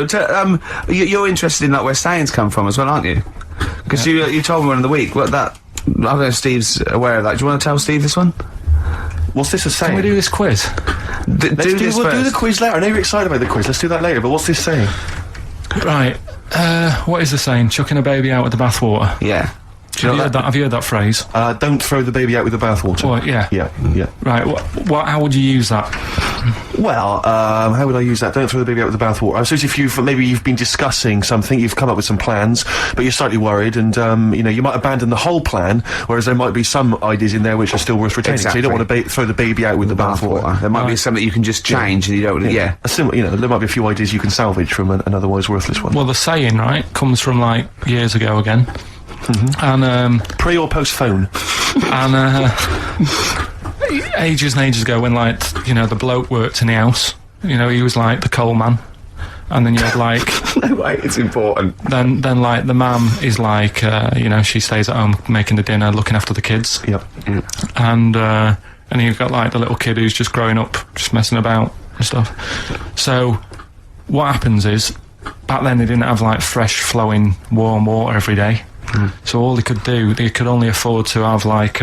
So, you're interested in like where sayings come from as well, aren't you? Because you told me one of the week. What that? I don't know if Steve's aware of that. Do you want to tell Steve this one? What's this a saying? Can we do this quiz? We'll do the quiz later. I know you're excited about the quiz. Let's do that later. But what's this saying? Right. What is the saying? Chucking a baby out with the bathwater. Yeah. Have you heard that phrase? Don't throw the baby out with the bathwater. Oh, yeah. Yeah. Right. How would you use that? Well, how would I use that? Don't throw the baby out with the bathwater. I suppose if you've been discussing something, you've come up with some plans, but you're slightly worried, and you might abandon the whole plan, whereas there might be some ideas in there which are still worth retaining. Exactly. So you don't want to throw the baby out with the bathwater. There might be something you can just change, and you don't. Yeah. There might be a few ideas you can salvage from an otherwise worthless one. Well, the saying, right, comes from like years ago again. And pre or post phone. And ages and ages ago, when like the bloke worked in the house, he was like the coal man, and then you had like no way, it's important. Then like the mum is like she stays at home making the dinner, looking after the kids. Yep. And you've got like the little kid who's just growing up, just messing about and stuff. So what happens is, back then they didn't have like fresh flowing warm water every day. So all they could only afford to have like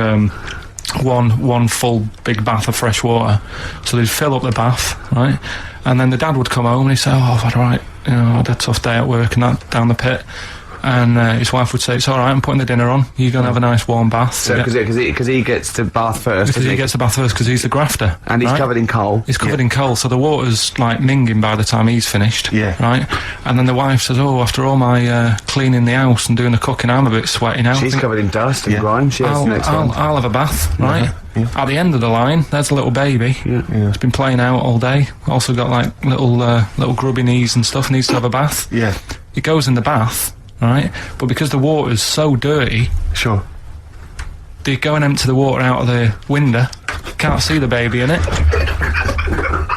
one full big bath of fresh water. So they'd fill up the bath, right? And then the dad would come home and he'd say, "Oh, I've had I had a tough day at work and that down the pit." And his wife would say, "It's all right, I'm putting the dinner on. You're going to have a nice warm bath." So, because he gets to bath first. Because he gets to bath first, because he's the grafter. And he's covered in coal. He's covered in coal, so the water's, like, minging by the time he's finished. Yeah. Right? And then the wife says, "Oh, after all my cleaning the house and doing the cooking, I'm a bit sweaty now." She's covered in dust and grime. I'll have a bath, right? Yeah. At the end of the line, there's a little baby. Yeah. It's been playing out all day. Also got, like, little grubby knees and stuff, needs to have a bath. Yeah. He goes in the bath. Right, but because the water's so dirty, sure, they go and empty the water out of the window. Can't see the baby in it.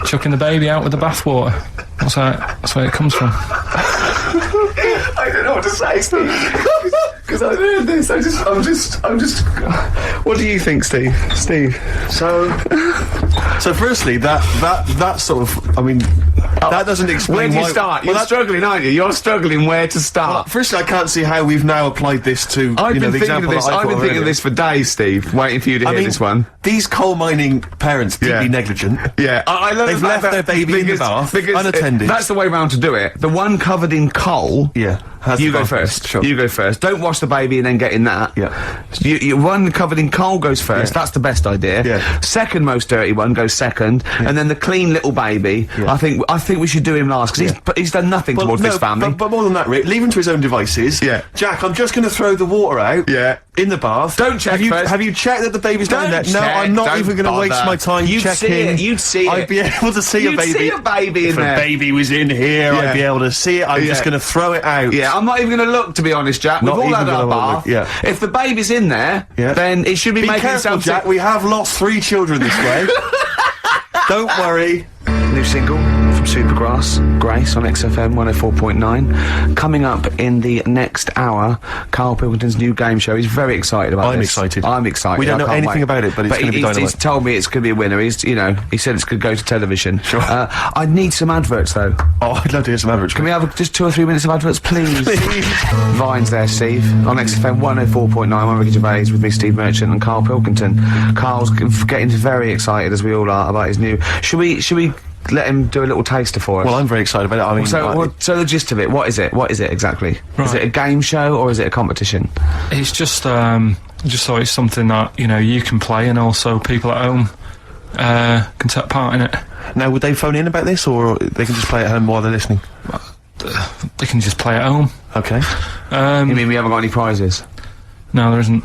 Chucking the baby out with the bathwater. That's where it comes from. I don't know what to say, Steve. Because I've heard this. I'm just. What do you think, Steve? So firstly, that sort of, I mean, that doesn't explain where do you start? You're struggling, aren't you? You're struggling where to start. Well, firstly, I can't see how we've now applied this to, I've been the example that I've been thinking of this for days, Steve, waiting for you to hear this one. These coal mining parents, deeply negligent. Yeah. I love They've left their baby in the bath, unattended. That's the way round to do it. The one covered in coal. Yeah. You go first. Sure. You go first. Don't wash the baby and then get in that. Yeah. You one covered in coal goes first. Yeah. That's the best idea. Yeah. Second most dirty one goes second, and then the clean little baby. Yeah. I think we should do him last because he's done nothing towards this family. But more than that, Rick, leave him to his own devices. Yeah. Jack, I'm just going to throw the water out. Yeah. In the bath. Don't check first. Have you checked that the baby's not in there? No, I'm not even going to waste my time checking. You'd see it. I'd be able to see a baby. You'd see a baby in there. If a baby was in here, I'd be able to see it. I'm just going to throw it out. Yeah, I'm not even going to look, to be honest, Jack. We've all had our bath. If the baby's in there, then it should be making careful, itself... Jack, we have lost 3 children this way. Don't worry. New single from Supergrass, Grace, on XFM 104.9. Coming up in the next hour, Karl Pilkington's new game show. He's very excited about this. I'm excited. We don't know anything about it, but it's going to be dynamite. He's told me it's going to be a winner. He said it's going to go to television. Sure. I need some adverts, though. Oh, I'd love to hear some adverts. Can we have just 2 or 3 minutes of adverts, please? Vines there, Steve. On XFM 104.9, I'm Ricky Gervais with me, Steve Merchant, and Karl Pilkington. Karl's getting very excited, as we all are, about his new... Should we let him do a little taster for us? Well, I'm very excited about it. I mean, so the gist of it, what is it? What is it exactly? Right. Is it a game show or is it a competition? It's just so it's something that you can play, and also people at home can take part in it. Now, would they phone in about this, or they can just play at home while they're listening? They can just play at home. Okay. You mean we haven't got any prizes? No, there isn't.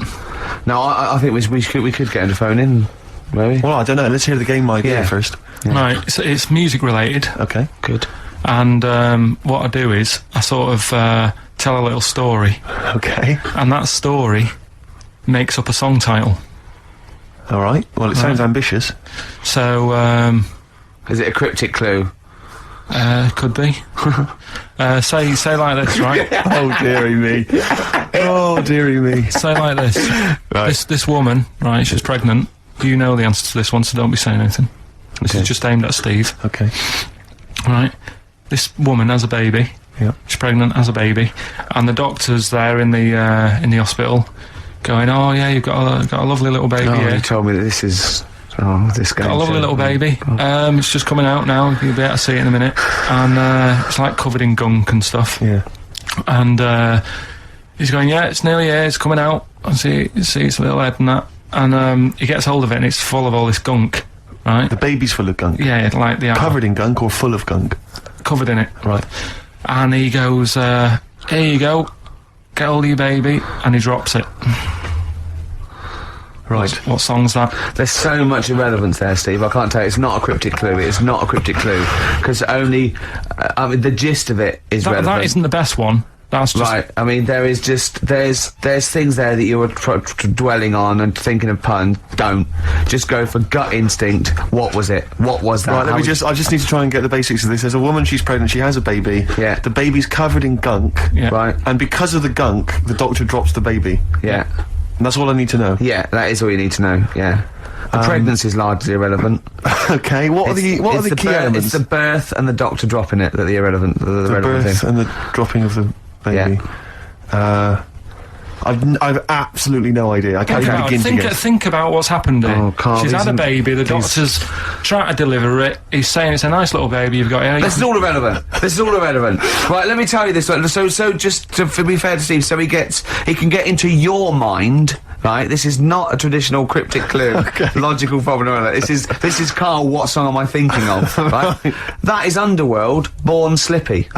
No, I think we could get him to phone in. Maybe. Well, I don't know. Let's hear the game idea first. Yeah. Right, so it's music related. Okay, good. And what I do is I sort of tell a little story. Okay. And that story makes up a song title. All right. Well, it sounds ambitious. So, is it a cryptic clue? Could be. Say like this, right? Oh, dearie me. Oh, dearie me. Say like this. Right. This woman, right, she's pregnant. You know the answer to this one, so don't be saying anything. This is just aimed at Steve. Okay. Right. this woman has a baby. Yeah. She's pregnant, has a baby, and the doctor's there in the hospital, going, "Oh yeah, you've got a lovely little baby Oh, here. you told me that this is... this game Got a lovely show. little baby. It's just coming out now. You'll be able to see it in a minute, and it's like covered in gunk and stuff. Yeah. And he's going, yeah, it's nearly here. It's coming out. I see its little head and that, and he gets hold of it, and it's full of all this gunk, right? The baby's full of gunk. Yeah, like the Covered in gunk or full of gunk? covered in it. Right. And he goes, here you go, get hold of your baby, and he drops it. Right. What song's that? There's so much irrelevance there, Steve. I can't tell you. It's not a cryptic clue. It's not a cryptic clue. Because only... I mean, the gist of it is relevant. That isn't the best one. That's just... Right, I mean, there is just... There's things there that you were dwelling on and thinking of puns. Don't. Just go for gut instinct. What was it? What was that? Right, I just need to try and get the basics of this. There's a woman, she's pregnant, she has a baby. Yeah. The baby's covered in gunk. Yeah. Right, And because of the gunk, the doctor drops the baby. yeah. And that's all I need to know. Yeah, that is all you need to know, yeah. The pregnancy is largely irrelevant. Okay, what are the key elements? It's the birth and the doctor dropping it that are the irrelevant, the The relevant birth thing. and the dropping of the baby. I've absolutely no idea. I can't even begin to guess. Think about what's happened here. Oh, Carl, She's had a isn't- baby, the doctor's trying to deliver it, he's saying it's a nice little baby you've got here. This is all irrelevant. This is all irrelevant. Right, let me tell you this. So just to be fair to Steve, so he can get into your mind. Right, this is not a traditional cryptic clue, logical problem. This is Carl. What song am I thinking of? Right, that is Underworld, Born Slippy.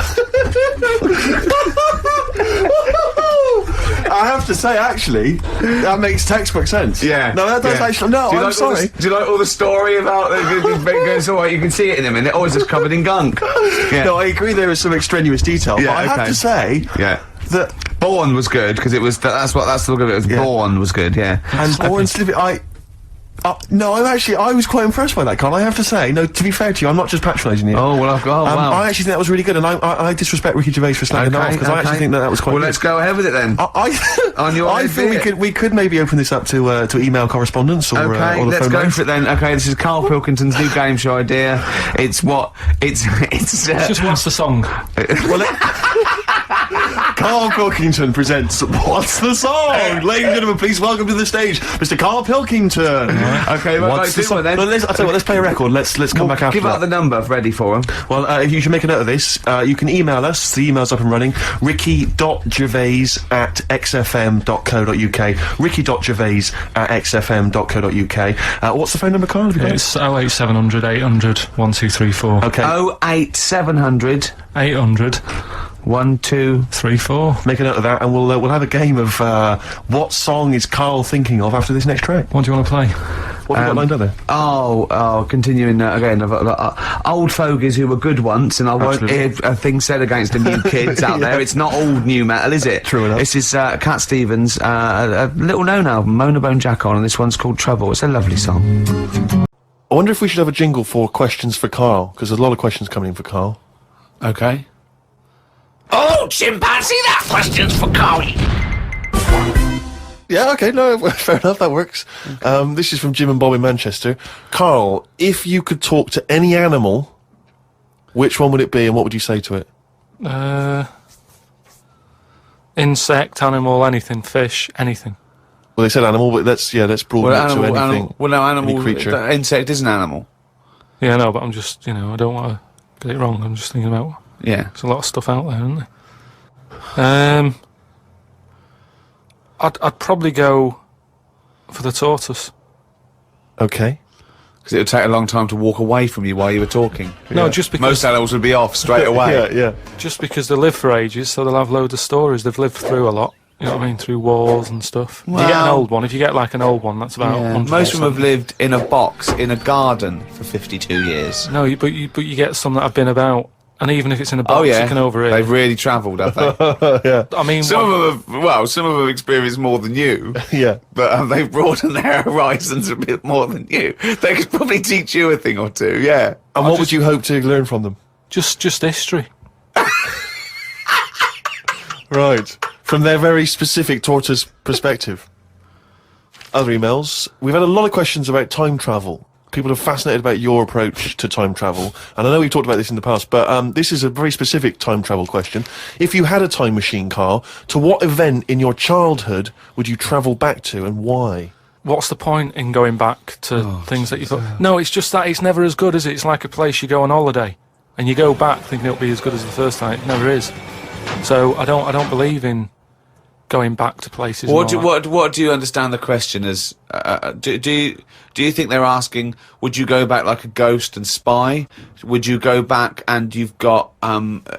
I have to say, actually, that makes textbook sense. Yeah. No, that does actually. No, I'm sorry. Do you like all the story about it's all right, you can see it in a minute. Or it's just covered in gunk. Yeah. No, I agree there is some extraneous detail, Yeah, but I have okay. to say Yeah. that Born was good because it was. That's the look of it. It was Yeah. Born was good. Yeah. and Born Slippy, no, I was quite impressed by that, Carl. I have to say, no, to be fair to you, I'm not just patronising you. Oh well, wow. I actually think that was really good, and I disrespect Ricky Gervais for slagging that off because I actually think that was quite Well, good. let's go ahead with it then. On your I feel idea. we could maybe open this up to email correspondence or Okay, or the let's phone go lines. for it then. Okay, this is Carl Pilkington's new game show idea. It's Just what's the song? Carl Pilkington presents What's the Song? Ladies and gentlemen, please welcome to the stage Mr. Carl Pilkington. Okay, well, What's the song? then. No, I'll tell you what, let's play a record. Let's come back after Give out that. the number ready for him. Well, if you should make a note of this, you can email us. The email's up and running. ricky.gervais@xfm.co.uk. ricky.gervais@xfm.co.uk. What's the phone number, Carl? Have you got it? It's 08700 800 1234. Okay. 08700 800 1234. Make a note of that, and we'll have a game of what song is Carl thinking of after this next track. What do you want to play? What have you got lined up there? Continuing again. I've got old fogies who were good once, and I won't hear a thing said against the new kids out there. It's not all new metal, is it? True enough. This is Cat Stevens, a little known album, Mona Bone Jack on, and this one's called Trouble. It's a lovely song. I wonder if we should have a jingle for questions for Carl, because there's a lot of questions coming in for Carl. Okay. Oh, chimpanzee, that question's for Carl. Yeah, okay, no, fair enough, that works. This is from Jim and Bob in Manchester. Carl, if you could talk to any animal, which one would it be and what would you say to it? Insect, animal, anything, fish, anything. Well, they said animal, but let's broaden it to anything. Animal. Any creature. Insect is an animal. Yeah, no, but I'm just, I don't want to get it wrong. I'm just thinking about, Yeah. there's a lot of stuff out there, isn't there? I'd probably go for the tortoise. Okay. Because it would take a long time to walk away from you while you were talking. No, just because Most animals would be off straight away. Yeah. just because they live for ages, so they'll have loads of stories. They've lived through a lot. You know what I mean? Through wars and stuff. If you get an Well- old one, if you get like an old one, that's about 100 Most of them have lived in a box in a garden for 52 years. No, but you get some that have been about, and even if it's in a box, Oh yeah, you can overeat. they've really travelled, have they? I mean, Some of them have experienced more than you, Yeah. but they've broadened their horizons a bit more than you. They could probably teach you a thing or two, yeah. And what would you hope to learn from them? just history. Right. From their very specific tortoise perspective. Other emails. We've had a lot of questions about time travel. People are fascinated about your approach to time travel, and I know we've talked about this in the past, but this is a very specific time travel question. If you had a time machine, Carl, to what event in your childhood would you travel back to, and why? What's the point in going back to things that you thought? No, it's just that it's never as good, is it? It's like a place you go on holiday, and you go back thinking it'll be as good as the first time. It never is. So I don't believe in going back to places. What do you understand the question as? Do you think they're asking, would you go back like a ghost and spy? Would you go back and you've got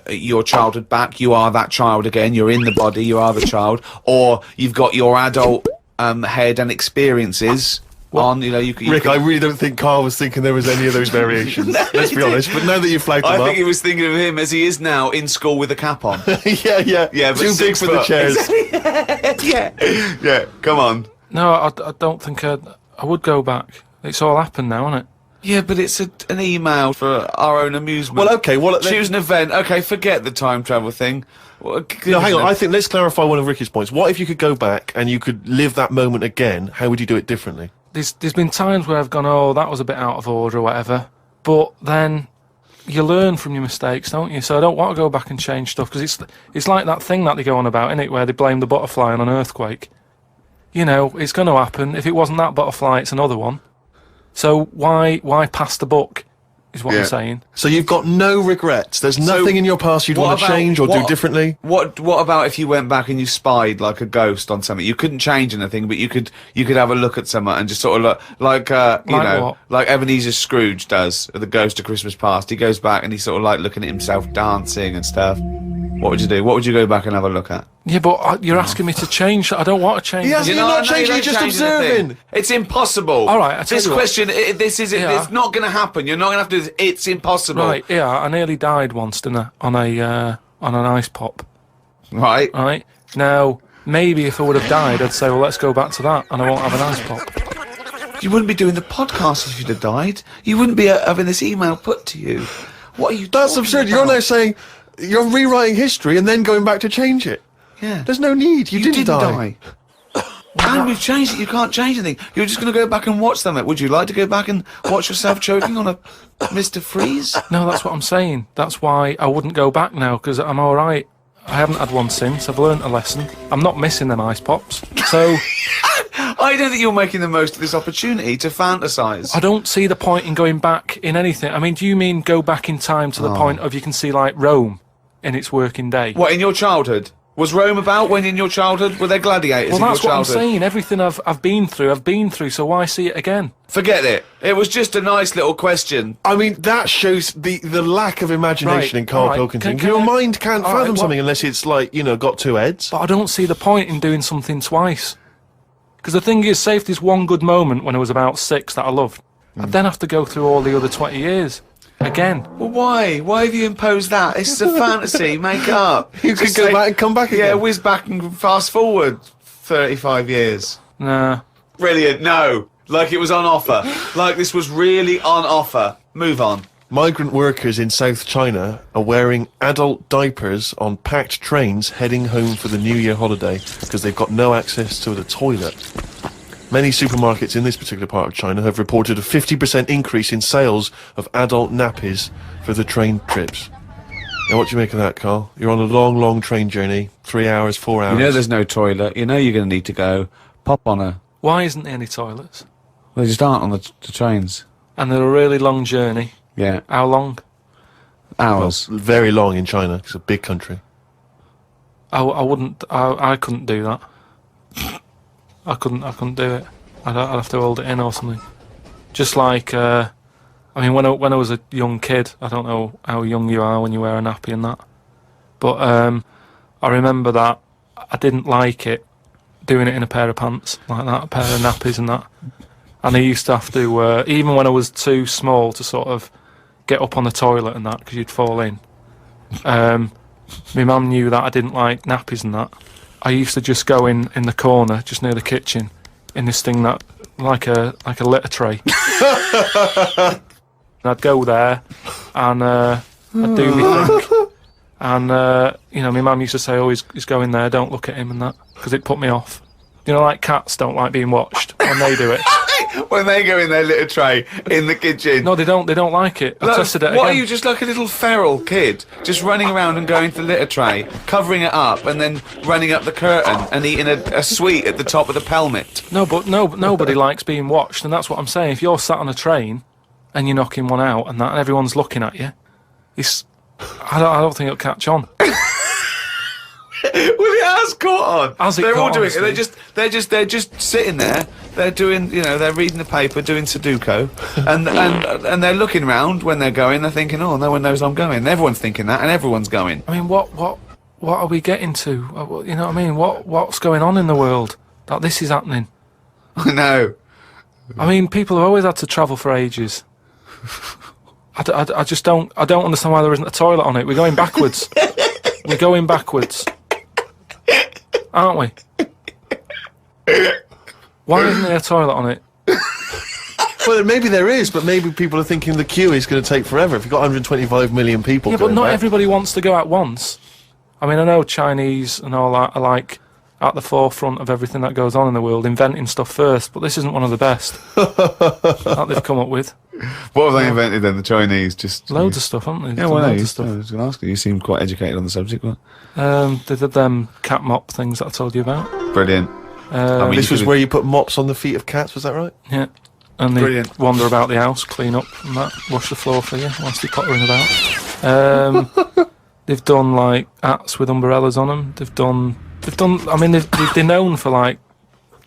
your childhood back? You are that child again. You're in the body. You are the child, or you've got your adult head and experiences. On, you Rick, I really don't think Carl was thinking there was any of those variations. Let's be honest. But now that you've flagged them up, I think he was thinking of him as he is now in school with a cap on. yeah. But too big for the chairs. yeah. Come on. No, I don't think I would go back. It's all happened now, isn't it? Yeah, but it's an email for our own amusement. Well, okay. Choose an event. Okay, forget the time travel thing. No, hang on. I think let's clarify one of Ricky's points. What if you could go back and you could live that moment again? How would you do it differently? There's been times where I've gone, oh, that was a bit out of order or whatever, but then you learn from your mistakes, don't you? So I don't want to go back and change stuff, because it's like that thing that they go on about, innit, where they blame the butterfly on an earthquake. You know, it's going to happen. If it wasn't that butterfly, it's another one. So why pass the buck, is what I'm saying. So you've got no regrets. There's nothing in your past you'd want to change or do differently? What about if you went back and you spied like a ghost on something? You couldn't change anything, but you could have a look at someone and just sort of look like what? like Ebenezer Scrooge does at the Ghost of Christmas Past. He goes back and he's sort of like looking at himself dancing and stuff. What would you do? What would you go back and have a look at? Yeah, but you're asking me to change. I don't want to change. Yes, you're not changing, you're just observing. It's impossible. All right, I tell this you question, it's not going to happen. You're not going to have to do this. It's impossible. Right, yeah, I nearly died once, didn't I, on an ice pop. Right. Right. Now, maybe if I would have died, I'd say, well, let's go back to that, and I won't have an ice pop. You wouldn't be doing the podcast if you'd have died. You wouldn't be having this email put to you. What are you That's talking absurd. about? You're now saying you're rewriting history and then going back to change it. Yeah. There's no need. You didn't die. And we've changed it. You can't change anything. You're just going to go back and watch them. Would you like to go back and watch yourself choking on a Mr. Freeze? No, that's what I'm saying. That's why I wouldn't go back now, because I'm all right. I haven't had one since. I've learnt a lesson. I'm not missing them ice pops. So I don't think you're making the most of this opportunity to fantasise. I don't see the point in going back in anything. I mean, do you mean go back in time to the point of you can see, like, Rome in its working day? What, in your childhood? Was Rome about when in your childhood? Were there gladiators Well, in your that's what I'm childhood? saying. Everything I've been through, so why see it again? Forget it. It was just a nice little question. I mean, that shows the lack of imagination Right, in Carl all right. Pilkington. Can Your I- mind can't all right, fathom well- something unless it's like, got two heads. But I don't see the point in doing something twice. Because the thing is, say if there's one good moment when I was about 6 that I loved, I'd then have to go through all the other 20 years. Again. Well, why? Why have you imposed that? This is a fantasy. Make it up. You could go back and come back again. Yeah, whiz back and fast forward 35 years. Nah. Brilliant. No. Like it was on offer. Like this was really on offer. Move on. Migrant workers in South China are wearing adult diapers on packed trains heading home for the New Year holiday because they've got no access to the toilet. Many supermarkets in this particular part of China have reported a 50% increase in sales of adult nappies for the train trips. Now, what do you make of that, Carl? You're on a long, long train journey, 3 hours, 4 hours. You know there's no toilet. You know you're going to need to go. Pop on a... Why isn't there any toilets? They just aren't on the trains. And they're a really long journey. Yeah. How long? Hours. Well, very long in China. It's a big country. I wouldn't. I couldn't do that. I couldn't do it. I'd have to hold it in or something. Just like, I mean, when I was a young kid, I don't know how young you are when you wear a nappy and that, but I remember that I didn't like it doing it in a pair of pants like that, a pair of nappies and that. And I used to have to, even when I was too small to sort of get up on the toilet and that, because you'd fall in. My mum knew that I didn't like nappies and that. I used to just go in the corner, just near the kitchen, in this thing that, like a litter tray. And I'd go there, and I'd do my thing. And, my mum used to say, oh, he's going there, don't look at him and that, because it put me off. You know, like cats don't like being watched when they do it. when they go in their litter tray in the kitchen. No, they don't. They don't like it. I Look, tested it what again. are you, just like a little feral kid, just running around and going to the litter tray, covering it up, and then running up the curtain and eating a sweet at the top of the pelmet? No, but nobody likes being watched, and that's what I'm saying. If you're sat on a train and you're knocking one out, and everyone's looking at you, I don't think it'll catch on. Well, it has caught on. They're all doing honestly. it. They're just sitting there. They're doing, they're reading the paper, doing Sudoku, and they're looking round when they're going. They're thinking, oh, no one knows I'm going. Everyone's thinking that, and everyone's going. I mean, what are we getting to? You know what I mean? What's going on in the world that this is happening? I know. I mean, people have always had to travel for ages. I just don't understand why there isn't a toilet on it. We're going backwards. We're going backwards, aren't we? Why isn't there a toilet on it? Well, maybe there is, but maybe people are thinking the queue is going to take forever. If you've got 125 million people, Yeah, but going not back. everybody wants to go at once. I mean, I know Chinese and all that are like at the forefront of everything that goes on in the world, inventing stuff first, but this isn't one of the best that they've come up with. What have they invented then? The Chinese just Loads of stuff, haven't they? Yeah, well, no, Loads I of stuff. was going to ask you. You seem quite educated on the subject. What? They did them cat mop things that I told you about. Brilliant. I mean, This you was could've- where you put mops on the feet of cats, was that right? Yeah. And they Brilliant. wander about the house, clean up and that, wash the floor for you whilst they're pottering about. They've done like hats with umbrellas on them. They've done. I mean, they're known for like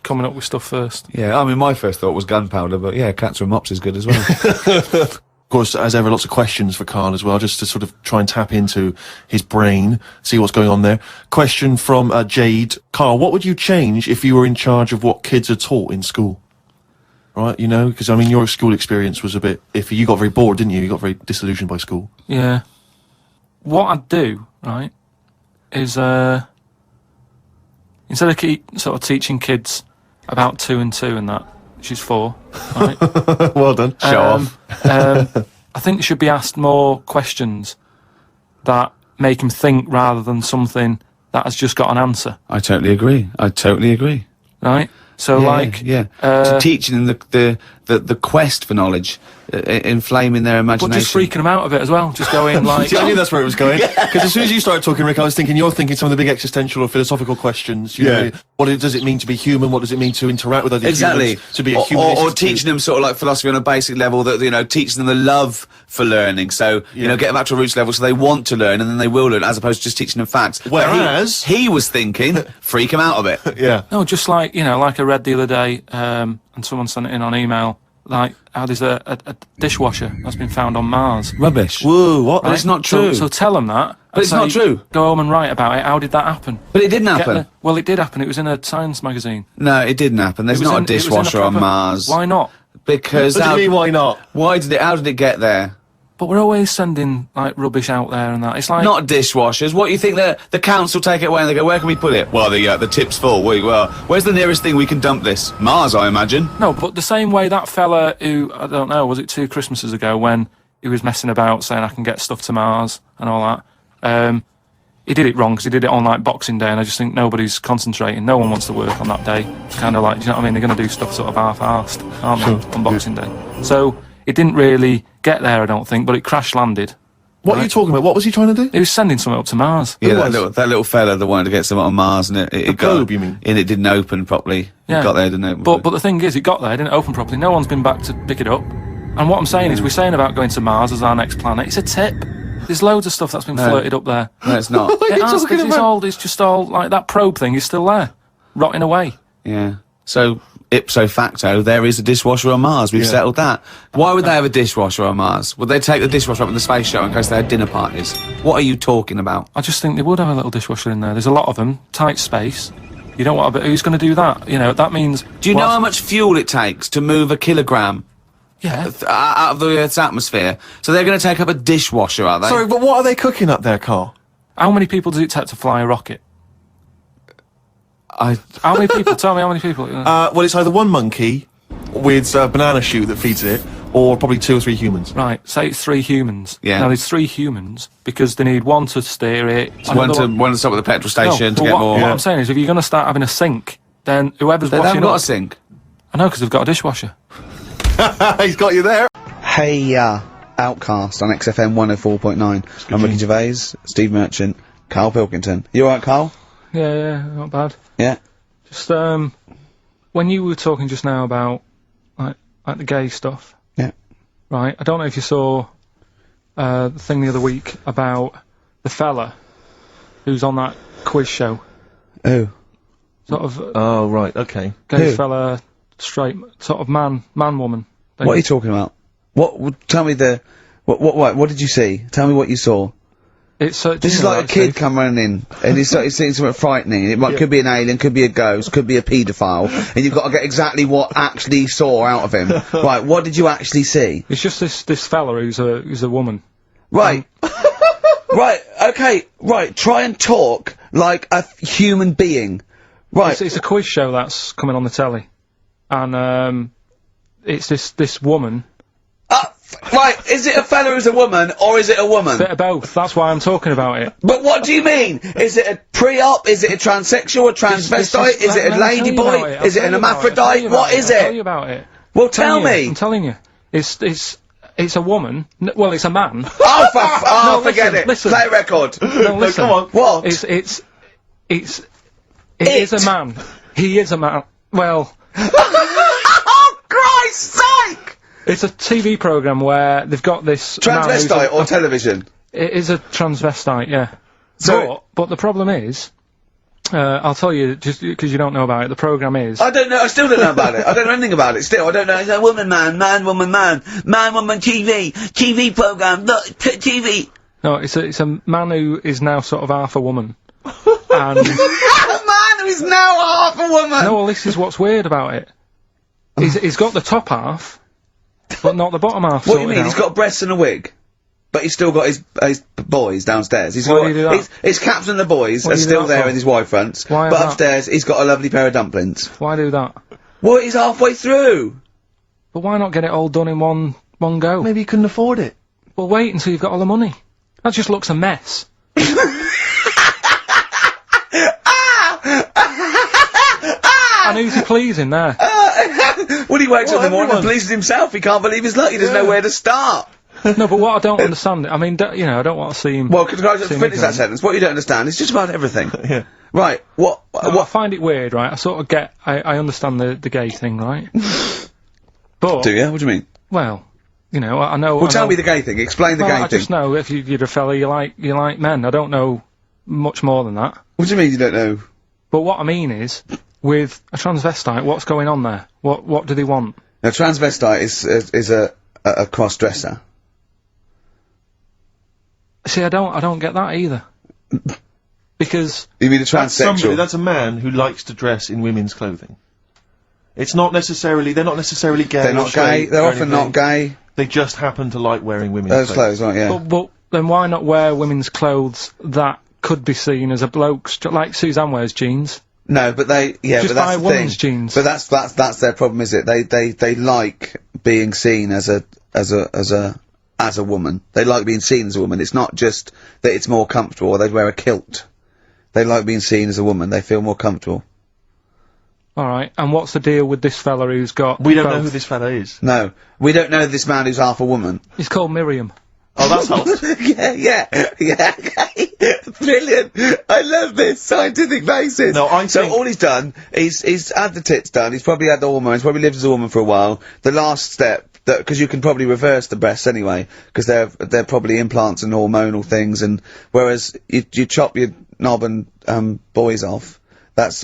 coming up with stuff first. Yeah, I mean, my first thought was gunpowder, but yeah, cats with mops is good as well. Of course, as ever, lots of questions for Karl as well, just to sort of try and tap into his brain, see what's going on there. Question from Jade. Karl, what would you change if you were in charge of what kids are taught in school? Right, because, I mean, your school experience was a bit iffy. You got very bored, didn't you? You got very disillusioned by school. Yeah. What I'd do, right, is instead of sort of teaching kids about 2 and 2 and that, which is 4, right? Well done. Show off. I think they should be asked more questions that make them think rather than something that has just got an answer, I totally agree. right? So, So teaching them the quest for knowledge, inflaming their but imagination. just freaking them out a bit as well, just going like... See, I knew that's where it was going. Because as soon as you started talking, Rick, I was thinking you're thinking some of the big existential or philosophical questions. You know, does it mean to be human? What does it mean to interact with other Exactly. humans? To be a human. Or teaching them sort of like philosophy on a basic level, that, teaching them the love for learning. So, get them up to a roots level so they want to learn and then they will learn, as opposed to just teaching them facts. Whereas- He was thinking, freak them out a bit. Yeah. No, just like, like I read the other day, and someone sent it in on email, like how there's a dishwasher that's been found on Mars. Rubbish. Whoa, what? But it's not true. So tell them that. But it's not true. Go home and write about it. How did that happen? But it didn't happen. Well, it did happen. It was in a science magazine. No, it didn't happen. There's It was not in- a it was in dishwasher on proper- Mars. Why not? Because What do you mean, why not? how did it get there? But we're always sending like rubbish out there and that. It's like Not dishwashers. What do you think the council take it away and they go, where can we put it? Well, the tip's full. Well, where's the nearest thing we can dump this? Mars, I imagine. No, but the same way that fella who, I don't know, was it 2 Christmases ago when he was messing about saying I can get stuff to Mars and all that. He did it wrong because he did it on like Boxing Day, and I just think nobody's concentrating. No one wants to work on that day. It's kind of like, do you know what I mean? They're going to do stuff sort of half-arsed, aren't they, on Boxing Day? So it didn't really get there, I don't think, but it crash-landed. What are you talking about? What was he trying to do? He was sending something up to Mars. Yeah, was? that little fella that wanted to get something on Mars, and it got, globe, you mean? And it didn't open properly. Yeah. It got there, didn't it? But the thing is, it got there, it didn't open properly. No one's been back to pick it up. And what I'm saying is, we're saying about going to Mars as our next planet. It's a tip. There's loads of stuff that's been flirted up there. No, it's not. What are you talking about? It's just all like that probe thing is still there, rotting away. Yeah. So, ipso facto, there is a dishwasher on Mars. We've settled that. Why would they have a dishwasher on Mars? Would they take the dishwasher up in the space shuttle in case they had dinner parties? What are you talking about? I just think they would have a little dishwasher in there. There's a lot of them, tight space. You don't want to, but who's going to do that? That means... Do you know how much fuel it takes to move a kilogram Yeah. out of the Earth's atmosphere? So they're going to take up a dishwasher, are they? Sorry, but what are they cooking up there, Karl? How many people does it take to fly a rocket? How many people? Tell me how many people. Well, it's either one monkey with a banana shoot that feeds it, or probably 2 or 3 humans. Right, say it's 3 humans. Yeah. Now there's 3 humans because they need one to steer it. one another to stop at the petrol No, station to but get more. what I'm saying is, if you're going to start having a sink, then whoever's They washing haven't got up, a sink. I know, because they've got a dishwasher. He's got you there. Hey, Outcast on XFM 104.9. I'm Ricky Gervais, Steve Merchant, Karl Pilkington. You alright, Karl? Yeah, not bad. Yeah. Just, when you were talking just now about, like the gay stuff. Yeah. Right, I don't know if you saw, the thing the other week about the fella who's on that quiz show. Who? Sort of, Oh, right, okay. gay Who? fella, straight, sort of man, woman. thing. What are you talking about? Tell me what did you see? Tell me what you saw. It's, This is like a kid come running in, and he's seeing something frightening. Could be an alien, could be a ghost, could be a paedophile, and you've got to get exactly what actually you saw out of him. Right, what did you actually see? It's just this fella who's a woman. Right. Right, okay, right, try and talk like a human being. Right. It's a quiz show that's coming on the telly. And, it's this woman. Right, is it a fella who's a woman, or is it a woman? Bit of both, that's why I'm talking about it. But what do you mean? Is it a pre-op? Is it a transsexual, a transvestite? Is it a ladyboy? Is it an hermaphrodite? What is I'll tell it? you about it. Well, tell me. I'm telling you. It's a woman. Well, it's a man. Oh, No, forget it. listen. Play record. No, listen. Come on. What? It is a man. He is a man. Well, Oh, Christ's sake! it's a TV program where they've got this man who's Transvestite or television? It is a transvestite, yeah. So But the problem is, I'll tell you, just because you don't know about it, the program is... I don't know, I still don't know about it. I don't know anything about it, still. I don't know. It's a woman, man, woman, TV program, look, TV. No, it's a man who is now sort of half a woman. And... A man who is now half a woman! No, well, this is what's weird about it. He's got the top half, but not the bottom half. What do you mean? sorted He's out. got breasts and a wig? But he's still got his boys downstairs. He's Why got do you do that? his caps and the boys What are do you do still that there for? in his Y fronts. Why But that? upstairs he's got a lovely pair of dumplings. Why do that? Well, he's halfway through. But why not get it all done in one go? Maybe he couldn't afford it. Well, wait until you've got all the money. That just looks a mess. And who's he pleasing there? When he wakes up in the morning and everyone. pleases himself, he can't believe his luck. He doesn't know where to start. No, but what I don't understand, I mean, you know, I don't want to see him... Well, can I just See me finish that going. sentence? What you don't understand is just about everything. Yeah. Right, what? I find it weird, right? I sort of get... I understand the gay thing, right? But... Do you? What do you mean? Well, you know, I know... Well, I tell know, me the gay thing. Explain the well, gay I thing. just know if you're a fella, you like men. I don't know much more than that. What do you mean you don't know? But what I mean is, with a transvestite, what's going on there? What do they want? A transvestite is a cross-dresser. See, I don't get that either. Because You mean a That's somebody, transsexual? that's a man who likes to dress in women's clothing. It's not necessarily, they're not necessarily gay. They're or not straight gay. They're or often anything. not gay. They just happen to like wearing women's Those clothes. clothes, right? Yeah. but then why not wear women's clothes that could be seen as a bloke's, like Suzanne wears jeans? No, but Just but that's buy the women's thing. jeans. But that's their problem, is it? They like being seen as a woman. They like being seen as a woman. It's not just that it's more comfortable, or they'd wear a kilt. They like being seen as a woman. They feel more comfortable. Alright, and what's the deal with this fella who's got We don't know both? who this fella is. No, we don't know this man who's half a woman. He's called Miriam. Oh, that's helped. yeah. Brilliant. I love this scientific basis. No, I so think- all he's done, he's had the tits done. He's probably had the hormones. Probably lived as a woman for a while. The last step, because you can probably reverse the breasts anyway, because they're probably implants and hormonal things. And whereas you chop your knob and boys off, that's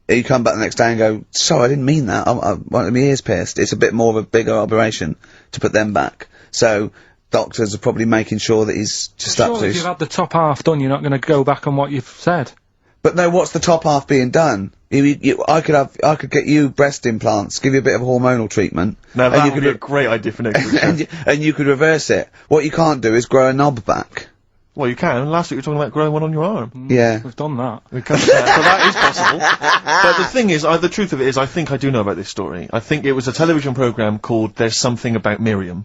you come back the next day and go, sorry, I didn't mean that. I wanted my ears pierced. It's a bit more of a bigger operation to put them back. So doctors are probably making sure that he's just up Surely to if you've had the top half done, you're not going to go back on what you've said. But no, what's the top half being done? I could get you breast implants, give you a bit of hormonal treatment, Now and that you would could be a great idea for next week. and you could reverse it. What you can't do is grow a knob back. Well, you can. Last week we were talking about growing one on your arm. Yeah. We've done that. We can, so that is possible. But the thing is, the truth of it is, I think I do know about this story. I think it was a television program called There's Something About Miriam.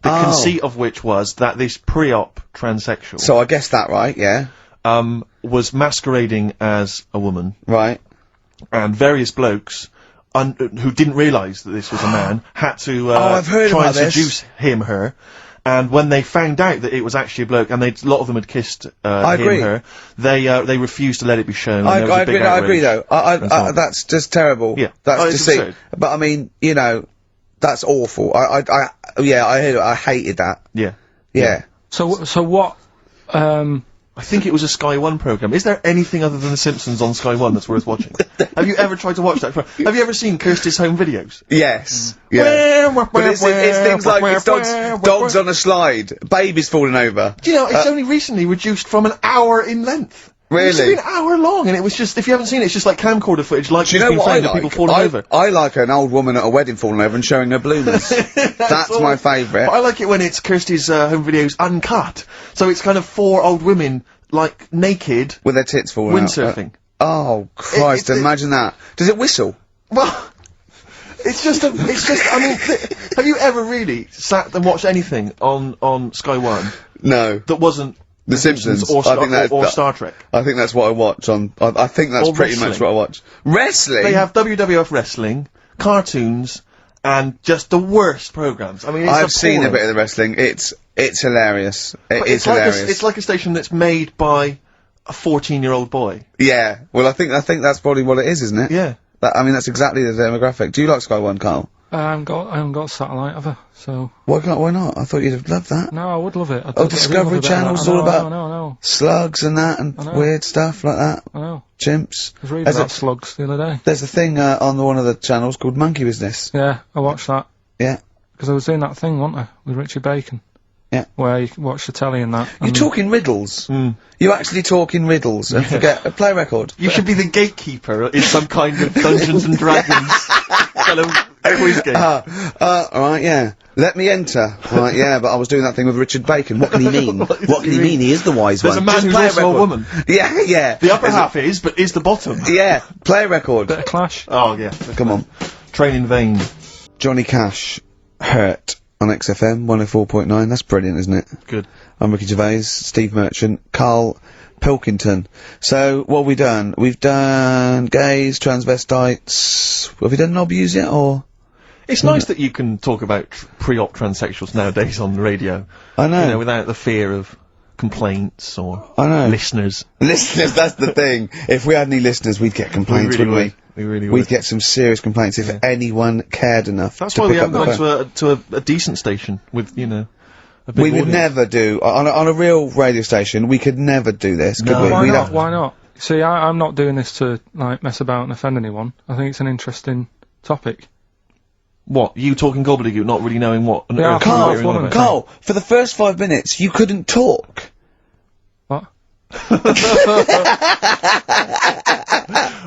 The Oh. conceit of which was that this pre-op transsexual So I guessed that right, yeah. was masquerading as a woman, Right. and various blokes who didn't realise that this was a man, had to I've heard try about and this. seduce her. And when they found out that it was actually a bloke, and a lot of them had kissed agree. her, they refused to let it be shown. And there was I a big agree. I agree, though. and so on. That's just terrible. Yeah. That's Oh, it's deceit. absurd. But I mean, you know, that's awful. Yeah, I heard it. I hated that. Yeah. Yeah. So what? I think it was a Sky One programme. Is there anything other than The Simpsons on Sky One that's worth watching? Have you ever tried to watch that? Have you ever seen Kirsty's home videos? Yes. Yeah. But it's things like it's dogs on a slide, babies falling over. Do you know, it's only recently reduced from an hour in length. Really? It used to be an hour long, and it was just, if you haven't seen it, it's just like camcorder footage, like Do you you've know been what I found of like? people falling over. I like an old woman at a wedding falling over and showing her bloomers. That's all. my favourite. But I like it when it's Kirsty's home videos uncut. So it's kind of 4 old women, like, naked, With their tits falling out. windsurfing. Oh, Christ, imagine that. Does it whistle? Well, it's just, I mean, have you ever really sat and watched anything on Sky One No. that wasn't The Simpsons. or I think that's- or Star Trek? I think that's what I watch on. I think that's Or pretty wrestling. much what I watch. Wrestling? They have WWF wrestling, cartoons, and just the worst programs. I mean, it's I've seen a appalling. bit of the wrestling. It's hilarious. But It's hilarious. it's like a station that's made by a 14-year-old boy. Yeah. Well, I think that's probably what it is, isn't it? Yeah. I mean, that's exactly the demographic. Do you like Sky One, Carl? I haven't got satellite ever, so Why not? I thought you'd have loved that. no, I would love it. I Oh, do Discovery love a bit of Channel's that. all about- I know. Slugs and that and know. weird stuff like that. I know. Chimps. I was reading There's about a- slugs the other day. There's a thing on one of the channels called Monkey Business. Yeah, I watched that Yeah. because I was doing that thing, wasn't I, with Richard Bacon? Yeah. Where you can watch the telly and that. You're and talking riddles. Mm. You're actually talking riddles and forget a play record. You should be the gatekeeper in some kind of Dungeons and Dragons kind of quiz game. Alright, yeah. Let me enter. Right, yeah, but I was doing that thing with Richard Bacon. What can he mean? What does What can he he mean? mean? He is the wise There's one. a man Just who's play also a record. woman. Yeah, yeah. The upper half is, but is the bottom. Yeah, play a record. bit of Clash. Oh, yeah. Come on. Train in vain. Johnny Cash, Hurt on XFM 104.9. That's brilliant, isn't it? Good. I'm Ricky Gervais, Steve Merchant, Karl Pilkington. So, what have we done? We've done gays, transvestites. Have we done knobbies yet, or? It's nice that you can talk about pre-op transsexuals nowadays on the radio. I know. You know, without the fear of complaints or I know. listeners. Listeners, that's the thing. If we had any listeners, we'd get complaints, really wouldn't would. We really We'd would. get some serious complaints if anyone cared enough. That's to why we pick up haven't the gone phone. to a decent station with, you know, a big We would audience. never do on a real radio station. We could never do this, could No. we? Why We'd not? have- Why not? See, I'm not doing this to like mess about and offend anyone. I think it's an interesting topic. What? You talking gobbledygook, not really knowing what on Yeah, earth Carl, you're on about. Carl, for the first 5 minutes, you couldn't talk. What?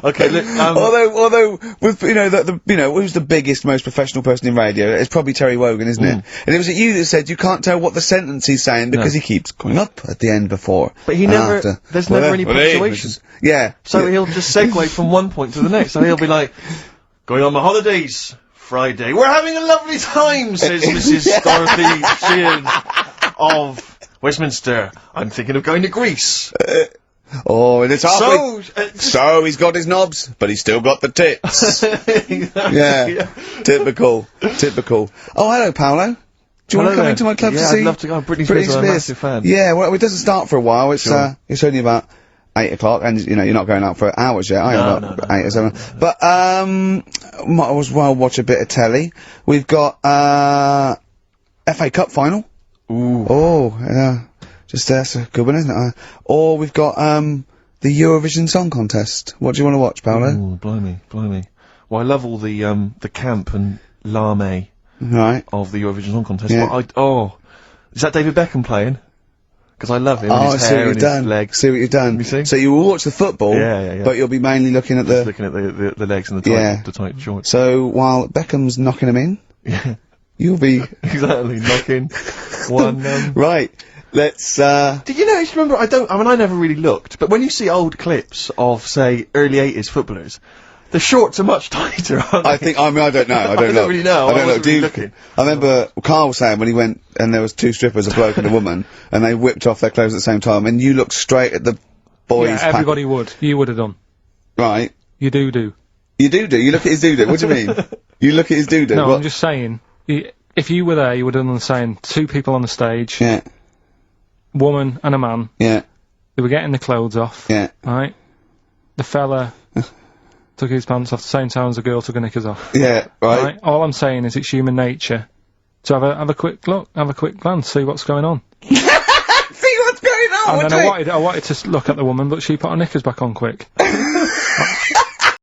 Okay, look, Although, with who's the biggest, most professional person in radio? It's probably Terry Wogan, isn't it? And it was you that said you can't tell what the sentence he's saying because he keeps going up at the end before. But he and never- after. there's never any punctuation. Yeah. so he'll just segue from one point to the next. So he'll be like, going on my holidays, Friday. We're having a lovely time, says Mrs. Dorothy Sheehan of Westminster. I'm thinking of going to Greece. Oh, and it's halfway. So, So he's got his knobs, but he's still got the tits. Yeah. Typical. Oh, hello, Paolo. Do you want to come into my club Yeah, to I'd see? love to go. Britney Spears, I'm a massive fan. Yeah, well, it doesn't start for a while. It's Sure. it's only about 8 o'clock, and you know you're not going out for hours yet, are you? No, About no, 8 or 7. But might as well watch a bit of telly. We've got FA Cup final. Ooh. Oh, yeah. Just that's a good one, isn't it? Or we've got the Eurovision Song Contest. What do you want to watch, Paolo? Ooh, blimey. Well, I love all the camp and lame Right. of the Eurovision Song Contest. Yeah. But is that David Beckham playing? Because I love him Oh, and I his see hair what you've and done. his legs. See what you've done. You see? So you will watch the football, Yeah. but you'll be mainly looking at Just the. looking at the legs and the tight, Yeah. the tight shorts. So while Beckham's knocking them in, Yeah, you'll be exactly. Knocking one. right. Let's. Did you notice? Remember, I never really looked, but when you see old clips of, say, early '80s footballers, the shorts are much tighter. Aren't I they? think. I mean, I don't know. I don't don't really know. I I don't know. wasn't Do really you? looking. I remember Carl was saying when he went and there was 2 strippers, a bloke and a woman, and they whipped off their clothes at the same time, and you looked straight at the boys. Yeah, everybody would. You would have done. Right. You do. You do. You look at his doo-doo. What do you mean? You look at his doo-doo. No, What? I'm just saying. If you were there, you would have done the same. 2 people on the stage. Yeah. Woman and a man. Yeah. They were getting the clothes off. Yeah. Right? The fella took his pants off at the same time as the girl took her knickers off. Yeah. Right. Right? All I'm saying is it's human nature to have a quick look, have a quick glance, see what's going on. See what's going on. And then I wanted to look at the woman, but she put her knickers back on quick.